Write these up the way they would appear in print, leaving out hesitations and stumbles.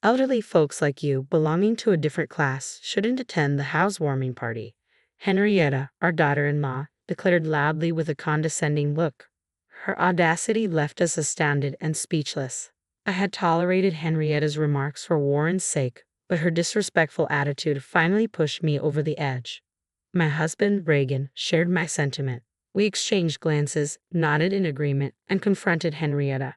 Elderly folks like you, belonging to a different class, shouldn't attend the housewarming party. Henrietta, our daughter-in-law, declared loudly with a condescending look. Her audacity left us astounded and speechless. I had tolerated Henrietta's remarks for Warren's sake, but her disrespectful attitude finally pushed me over the edge. My husband, Reagan, shared my sentiment. We exchanged glances, nodded in agreement, and confronted Henrietta.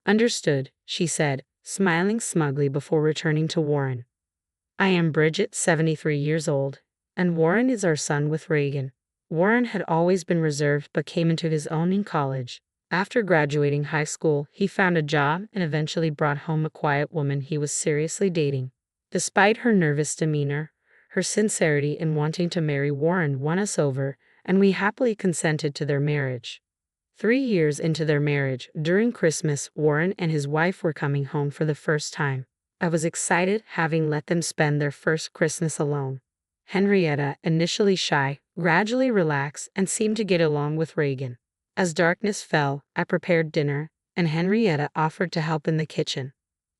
"Understood," she said, smiling smugly before returning to Warren. "I am Bridget, 73 years old, and Warren is our son with Reagan." Warren had always been reserved but came into his own in college. After graduating high school, he found a job and eventually brought home a quiet woman he was seriously dating. Despite her nervous demeanor, her sincerity in wanting to marry Warren won us over, and we happily consented to their marriage. 3 years into their marriage, during Christmas, Warren and his wife were coming home for the first time. I was excited, having let them spend their first Christmas alone. Henrietta, initially shy, gradually relaxed and seemed to get along with Reagan. As darkness fell, I prepared dinner, and Henrietta offered to help in the kitchen.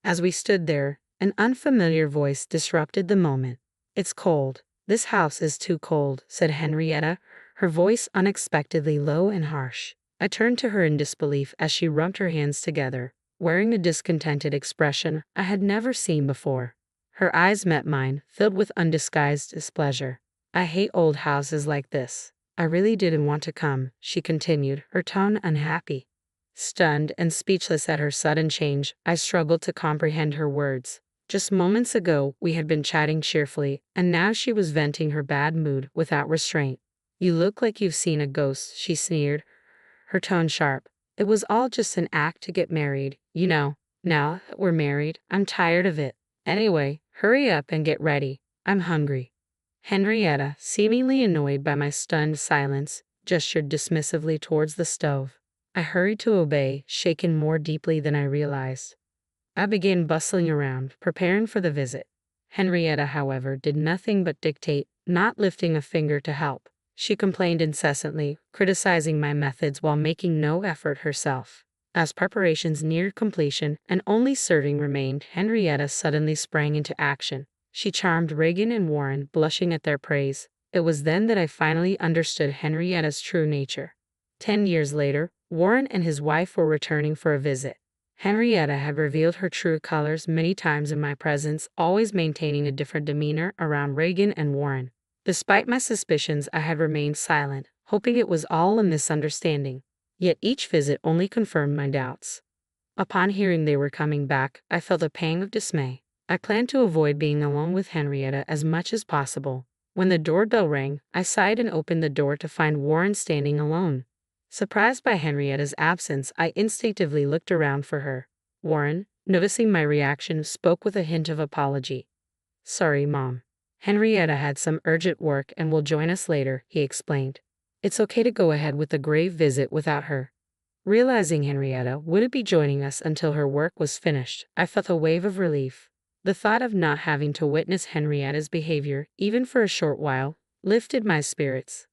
As we stood there, an unfamiliar voice disrupted the moment. "It's cold. This house is too cold," said Henrietta, her voice unexpectedly low and harsh. I turned to her in disbelief as she rubbed her hands together, wearing a discontented expression I had never seen before. Her eyes met mine, filled with undisguised displeasure. "I hate old houses like this. I really didn't want to come," she continued, her tone unhappy. Stunned and speechless at her sudden change, I struggled to comprehend her words. Just moments ago, we had been chatting cheerfully, and now she was venting her bad mood without restraint. "You look like you've seen a ghost," she sneered, her tone sharp. "It was all just an act to get married, you know. Now that we're married, I'm tired of it. Anyway, hurry up and get ready. I'm hungry." Henrietta, seemingly annoyed by my stunned silence, gestured dismissively towards the stove. I hurried to obey, shaken more deeply than I realized. I began bustling around, preparing for the visit. Henrietta, however, did nothing but dictate, not lifting a finger to help. She complained incessantly, criticizing my methods while making no effort herself. As preparations neared completion and only serving remained, Henrietta suddenly sprang into action. She charmed Reagan and Warren, blushing at their praise. It was then that I finally understood Henrietta's true nature. 10 years later, Warren and his wife were returning for a visit. Henrietta had revealed her true colors many times in my presence, always maintaining a different demeanor around Reagan and Warren. Despite my suspicions, I had remained silent, hoping it was all a misunderstanding. Yet each visit only confirmed my doubts. Upon hearing they were coming back, I felt a pang of dismay. I planned to avoid being alone with Henrietta as much as possible. When the doorbell rang, I sighed and opened the door to find Warren standing alone. Surprised by Henrietta's absence, I instinctively looked around for her. Warren, noticing my reaction, spoke with a hint of apology. "Sorry, Mom. Henrietta had some urgent work and will join us later," he explained. "It's okay to go ahead with the grave visit without her." Realizing Henrietta wouldn't be joining us until her work was finished, I felt a wave of relief. The thought of not having to witness Henrietta's behavior, even for a short while, lifted my spirits.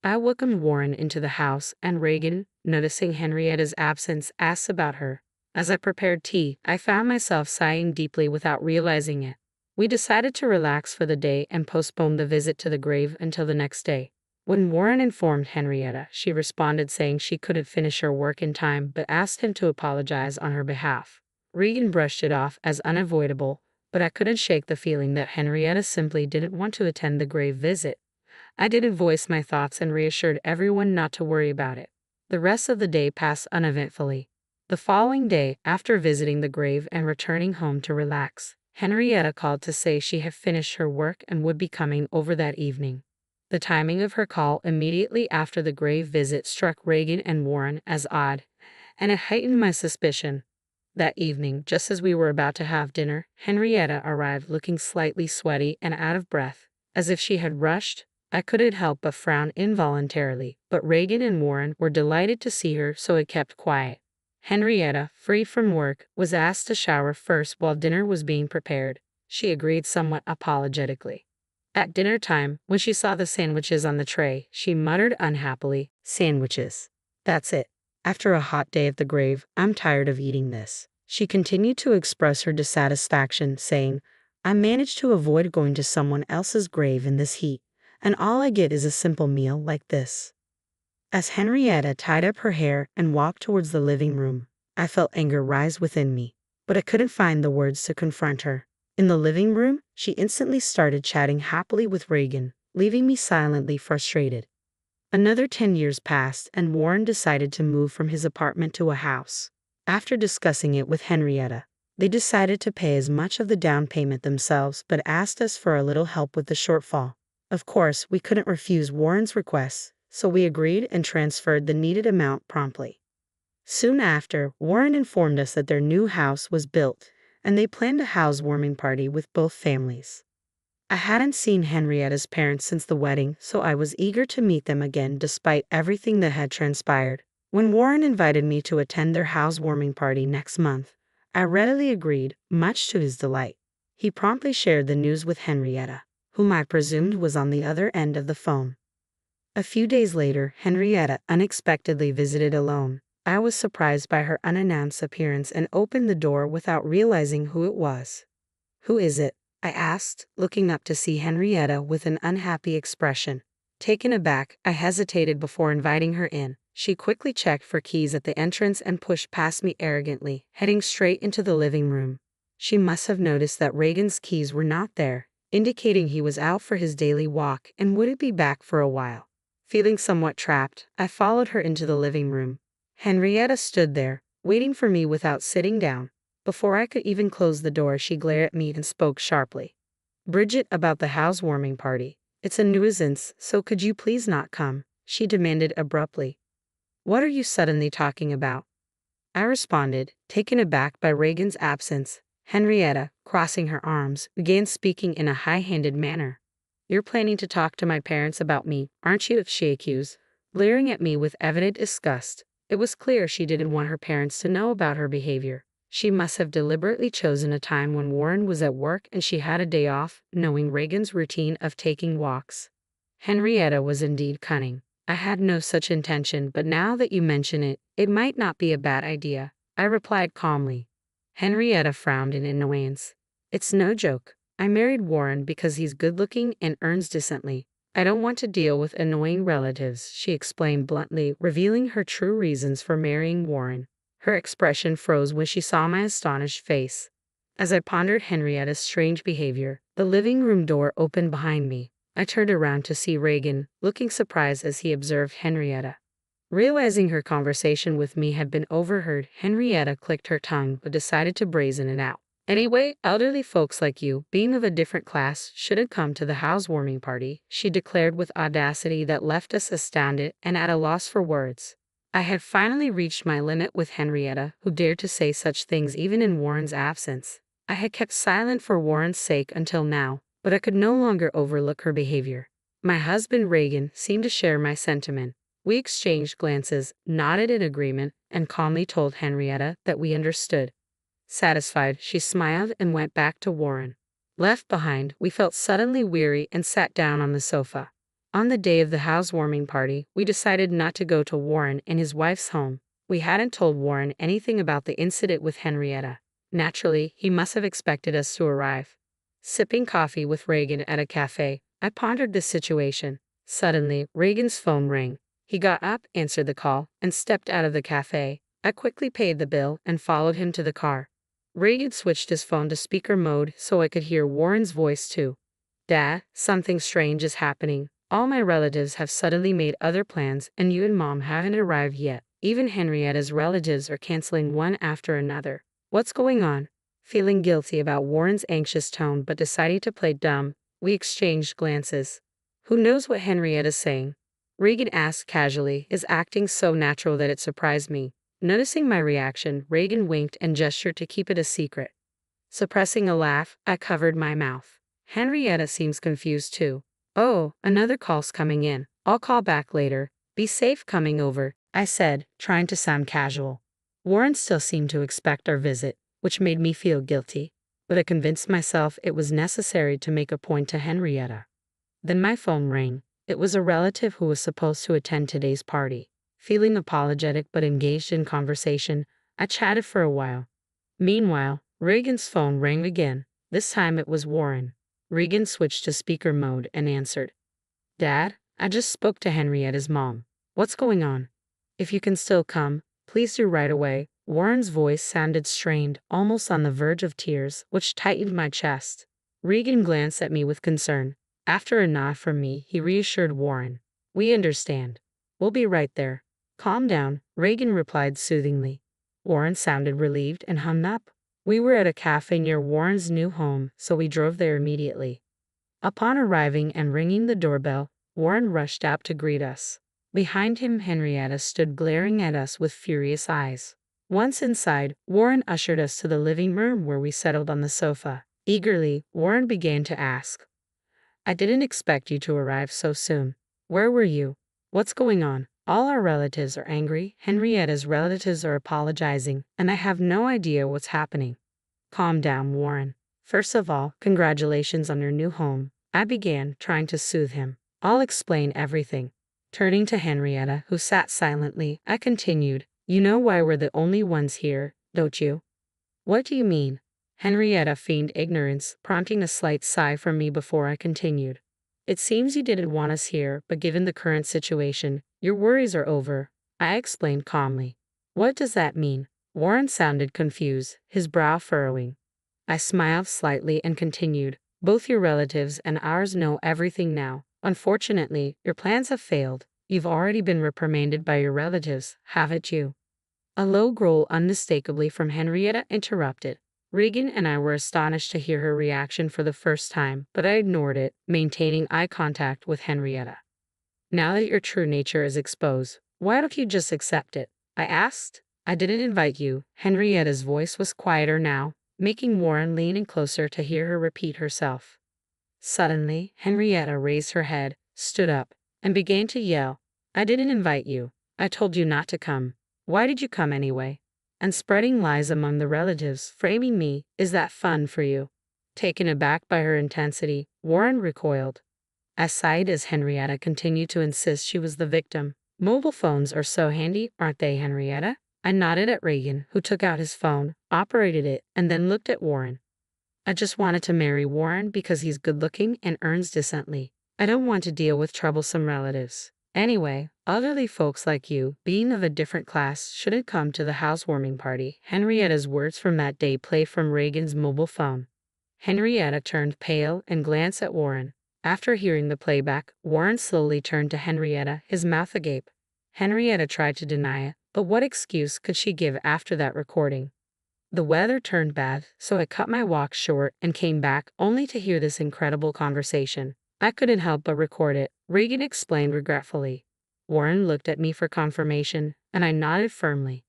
I welcomed Warren into the house, and Reagan, noticing Henrietta's absence, asked about her. As I prepared tea, I found myself sighing deeply without realizing it. We decided to relax for the day and postpone the visit to the grave until the next day. When Warren informed Henrietta, she responded saying she couldn't finish her work in time but asked him to apologize on her behalf. Regan brushed it off as unavoidable, but I couldn't shake the feeling that Henrietta simply didn't want to attend the grave visit. I didn't voice my thoughts and reassured everyone not to worry about it. The rest of the day passed uneventfully. The following day, after visiting the grave and returning home to relax, Henrietta called to say she had finished her work and would be coming over that evening. The timing of her call immediately after the grave visit struck Reagan and Warren as odd, and it heightened my suspicion. That evening, just as we were about to have dinner, Henrietta arrived looking slightly sweaty and out of breath, as if she had rushed. I couldn't help but frown involuntarily, but Reagan and Warren were delighted to see her, so it kept quiet. Henrietta, free from work, was asked to shower first while dinner was being prepared. She agreed somewhat apologetically. At dinner time, when she saw the sandwiches on the tray, she muttered unhappily, "Sandwiches. That's it. After a hot day at the grave, I'm tired of eating this." She continued to express her dissatisfaction, saying, "I managed to avoid going to someone else's grave in this heat, and all I get is a simple meal like this." As Henrietta tied up her hair and walked towards the living room, I felt anger rise within me, but I couldn't find the words to confront her. In the living room, she instantly started chatting happily with Reagan, leaving me silently frustrated. Another 10 years passed, and Warren decided to move from his apartment to a house. After discussing it with Henrietta, they decided to pay as much of the down payment themselves but asked us for a little help with the shortfall. Of course, we couldn't refuse Warren's requests, so we agreed and transferred the needed amount promptly. Soon after, Warren informed us that their new house was built, and they planned a housewarming party with both families. I hadn't seen Henrietta's parents since the wedding, so I was eager to meet them again despite everything that had transpired. When Warren invited me to attend their housewarming party next month, I readily agreed, much to his delight. He promptly shared the news with Henrietta, whom I presumed was on the other end of the phone. A few days later, Henrietta unexpectedly visited alone. I was surprised by her unannounced appearance and opened the door without realizing who it was. "Who is it?" I asked, looking up to see Henrietta with an unhappy expression. Taken aback, I hesitated before inviting her in. She quickly checked for keys at the entrance and pushed past me arrogantly, heading straight into the living room. She must have noticed that Reagan's keys were not there, indicating he was out for his daily walk and wouldn't be back for a while. Feeling somewhat trapped, I followed her into the living room. Henrietta stood there, waiting for me without sitting down. Before I could even close the door, she glared at me and spoke sharply. "Bridget, about the housewarming party. It's a nuisance, so could you please not come?" she demanded abruptly. "What are you suddenly talking about?" I responded, taken aback by Reagan's absence. Henrietta, crossing her arms, began speaking in a high-handed manner. "You're planning to talk to my parents about me, aren't you?" she accused, glaring at me with evident disgust. It was clear she didn't want her parents to know about her behavior. She must have deliberately chosen a time when Warren was at work and she had a day off, knowing Reagan's routine of taking walks. Henrietta was indeed cunning. I had no such intention, but now that you mention it, it might not be a bad idea, I replied calmly. Henrietta frowned in annoyance. "It's no joke. I married Warren because he's good-looking and earns decently. I don't want to deal with annoying relatives," she explained bluntly, revealing her true reasons for marrying Warren. Her expression froze when she saw my astonished face. As I pondered Henrietta's strange behavior, the living room door opened behind me. I turned around to see Reagan, looking surprised as he observed Henrietta. Realizing her conversation with me had been overheard, Henrietta clicked her tongue but decided to brazen it out. "Anyway, elderly folks like you, being of a different class, shouldn't come to the housewarming party," she declared with audacity that left us astounded and at a loss for words. I had finally reached my limit with Henrietta, who dared to say such things even in Warren's absence. I had kept silent for Warren's sake until now, but I could no longer overlook her behavior. My husband Reagan seemed to share my sentiment. We exchanged glances, nodded in agreement, and calmly told Henrietta that we understood. Satisfied, she smiled and went back to Warren. Left behind, we felt suddenly weary and sat down on the sofa. On the day of the housewarming party, we decided not to go to Warren and his wife's home. We hadn't told Warren anything about the incident with Henrietta. Naturally, he must have expected us to arrive. Sipping coffee with Reagan at a cafe, I pondered this situation. Suddenly, Reagan's phone rang. He got up, answered the call, and stepped out of the cafe. I quickly paid the bill and followed him to the car. Reagan switched his phone to speaker mode so I could hear Warren's voice too. "Dad, something strange is happening. All my relatives have suddenly made other plans and you and Mom haven't arrived yet. Even Henrietta's relatives are canceling one after another. What's going on?" Feeling guilty about Warren's anxious tone but deciding to play dumb, we exchanged glances. "Who knows what Henrietta's saying?" Reagan asked casually, his acting so natural that it surprised me. Noticing my reaction, Reagan winked and gestured to keep it a secret. Suppressing a laugh, I covered my mouth. Henrietta seems confused too. "Oh, another call's coming in. I'll call back later. Be safe coming over," I said, trying to sound casual. Warren still seemed to expect our visit, which made me feel guilty, but I convinced myself it was necessary to make a point to Henrietta. Then my phone rang. It was a relative who was supposed to attend today's party. Feeling apologetic but engaged in conversation, I chatted for a while. Meanwhile, Reagan's phone rang again. This time it was Warren. Reagan switched to speaker mode and answered. Dad, I just spoke to Henrietta's mom. What's going on? If you can still come, please do right away. Warren's voice sounded strained, almost on the verge of tears, which tightened my chest. Reagan glanced at me with concern. After a nod from me, he reassured Warren. We understand. We'll be right there. Calm down, Reagan replied soothingly. Warren sounded relieved and hung up. We were at a cafe near Warren's new home, so we drove there immediately. Upon arriving and ringing the doorbell, Warren rushed out to greet us. Behind him, Henrietta stood glaring at us with furious eyes. Once inside, Warren ushered us to the living room where we settled on the sofa. Eagerly, Warren began to ask, I didn't expect you to arrive so soon. Where were you? What's going on? All our relatives are angry, Henrietta's relatives are apologizing, and I have no idea what's happening. Calm down, Warren. First of all, congratulations on your new home. I began, trying to soothe him. I'll explain everything. Turning to Henrietta, who sat silently, I continued, You know why we're the only ones here, don't you? What do you mean? Henrietta feigned ignorance, prompting a slight sigh from me before I continued. It seems you didn't want us here, but given the current situation, your worries are over. I explained calmly. What does that mean? Warren sounded confused, his brow furrowing. I smiled slightly and continued. Both your relatives and ours know everything now. Unfortunately, your plans have failed. You've already been reprimanded by your relatives, haven't you? A low growl unmistakably from Henrietta interrupted. Reagan and I were astonished to hear her reaction for the first time, but I ignored it, maintaining eye contact with Henrietta. Now that your true nature is exposed, why don't you just accept it? I asked. I didn't invite you. Henrietta's voice was quieter now, making Warren lean in closer to hear her repeat herself. Suddenly, Henrietta raised her head, stood up, and began to yell. I didn't invite you. I told you not to come. Why did you come anyway? And spreading lies among the relatives, framing me, is that fun for you? Taken aback by her intensity, Warren recoiled. I sighed as Henrietta continued to insist she was the victim. Mobile phones are so handy, aren't they, Henrietta? I nodded at Reagan, who took out his phone, operated it, and then looked at Warren. I just wanted to marry Warren because he's good-looking and earns decently. I don't want to deal with troublesome relatives. Anyway, elderly folks like you, being of a different class, shouldn't come to the housewarming party. Henrietta's words from that day played from Reagan's mobile phone. Henrietta turned pale and glanced at Warren. After hearing the playback, Warren slowly turned to Henrietta, his mouth agape. Henrietta tried to deny it, but what excuse could she give after that recording? The weather turned bad, so I cut my walk short and came back only to hear this incredible conversation. I couldn't help but record it, Reagan explained regretfully. Warren looked at me for confirmation, and I nodded firmly.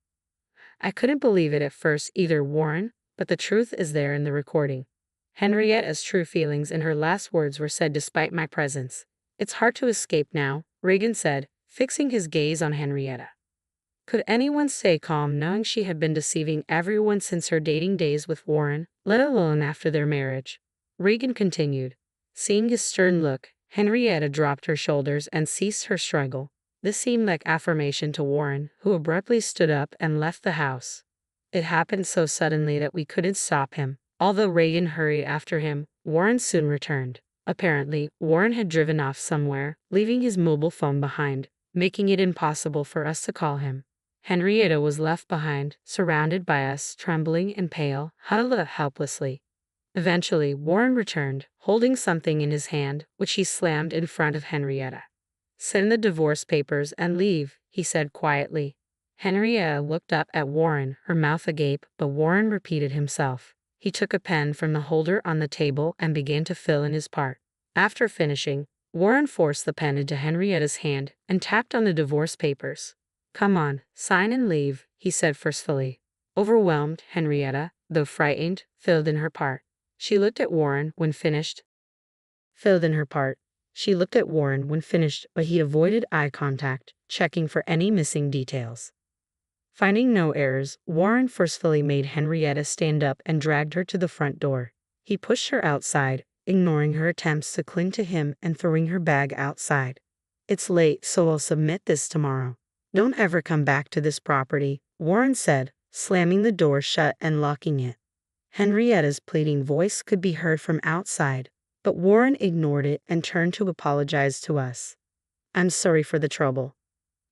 I couldn't believe it at first either, Warren, but the truth is there in the recording. Henrietta's true feelings in her last words were said despite my presence. It's hard to escape now, Reagan said, fixing his gaze on Henrietta. Could anyone stay calm knowing she had been deceiving everyone since her dating days with Warren, let alone after their marriage? Reagan continued. Seeing his stern look, Henrietta dropped her shoulders and ceased her struggle. This seemed like affirmation to Warren, who abruptly stood up and left the house. It happened so suddenly that we couldn't stop him. Although Reagan hurried after him, Warren soon returned. Apparently, Warren had driven off somewhere, leaving his mobile phone behind, making it impossible for us to call him. Henrietta was left behind, surrounded by us, trembling and pale, huddled up helplessly. Eventually, Warren returned, holding something in his hand, which he slammed in front of Henrietta. Send the divorce papers and leave, he said quietly. Henrietta looked up at Warren, her mouth agape, but Warren repeated himself. He took a pen from the holder on the table and began to fill in his part. After finishing, Warren forced the pen into Henrietta's hand and tapped on the divorce papers. Come on, sign and leave, he said forcefully. Overwhelmed, Henrietta, though frightened, filled in her part. She looked at Warren when finished. She looked at Warren when finished, but he avoided eye contact, checking for any missing details. Finding no errors, Warren forcefully made Henrietta stand up and dragged her to the front door. He pushed her outside, ignoring her attempts to cling to him and throwing her bag outside. It's late, so I'll submit this tomorrow. Don't ever come back to this property, Warren said, slamming the door shut and locking it. Henrietta's pleading voice could be heard from outside, but Warren ignored it and turned to apologize to us. "I'm sorry for the trouble.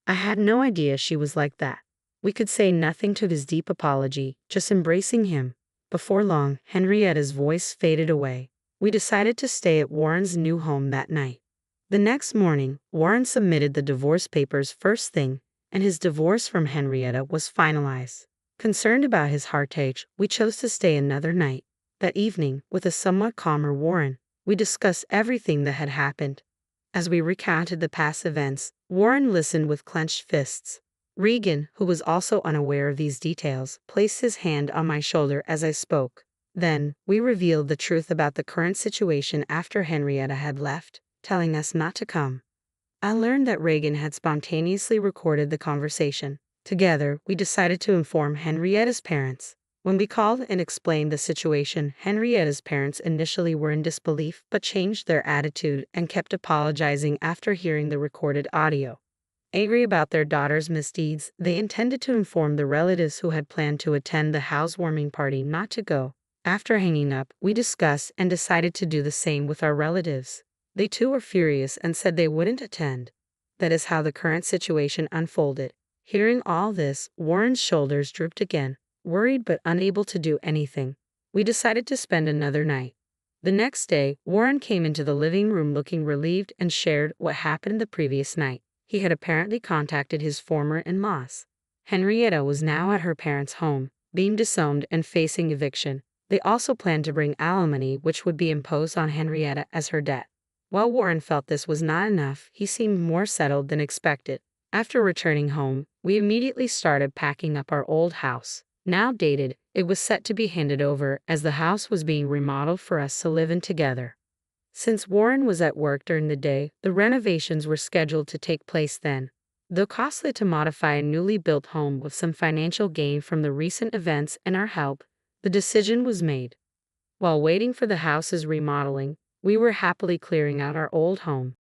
I had no idea she was like that." We could say nothing to his deep apology, just embracing him. Before long, Henrietta's voice faded away. We decided to stay at Warren's new home that night. The next morning, Warren submitted the divorce papers first thing, and his divorce from Henrietta was finalized. Concerned about his heartache, we chose to stay another night. That evening, with a somewhat calmer Warren, we discussed everything that had happened. As we recounted the past events, Warren listened with clenched fists. Regan, who was also unaware of these details, placed his hand on my shoulder as I spoke. Then, we revealed the truth about the current situation after Henrietta had left, telling us not to come. I learned that Regan had spontaneously recorded the conversation. Together, we decided to inform Henrietta's parents. When we called and explained the situation, Henrietta's parents initially were in disbelief but changed their attitude and kept apologizing after hearing the recorded audio. Angry about their daughter's misdeeds, they intended to inform the relatives who had planned to attend the housewarming party not to go. After hanging up, we discussed and decided to do the same with our relatives. They too were furious and said they wouldn't attend. That is how the current situation unfolded. Hearing all this, Warren's shoulders drooped again. Worried but unable to do anything, we decided to spend another night. The next day, Warren came into the living room looking relieved and shared what happened the previous night. He had apparently contacted his former in-laws. Henrietta was now at her parents' home, being disowned and facing eviction. They also planned to bring alimony, which would be imposed on Henrietta as her debt. While Warren felt this was not enough, he seemed more settled than expected. After returning home, we immediately started packing up our old house. Now dated, it was set to be handed over as the house was being remodeled for us to live in together. Since Warren was at work during the day, the renovations were scheduled to take place then. Though costly to modify a newly built home with some financial gain from the recent events and our help, the decision was made. While waiting for the house's remodeling, we were happily clearing out our old home.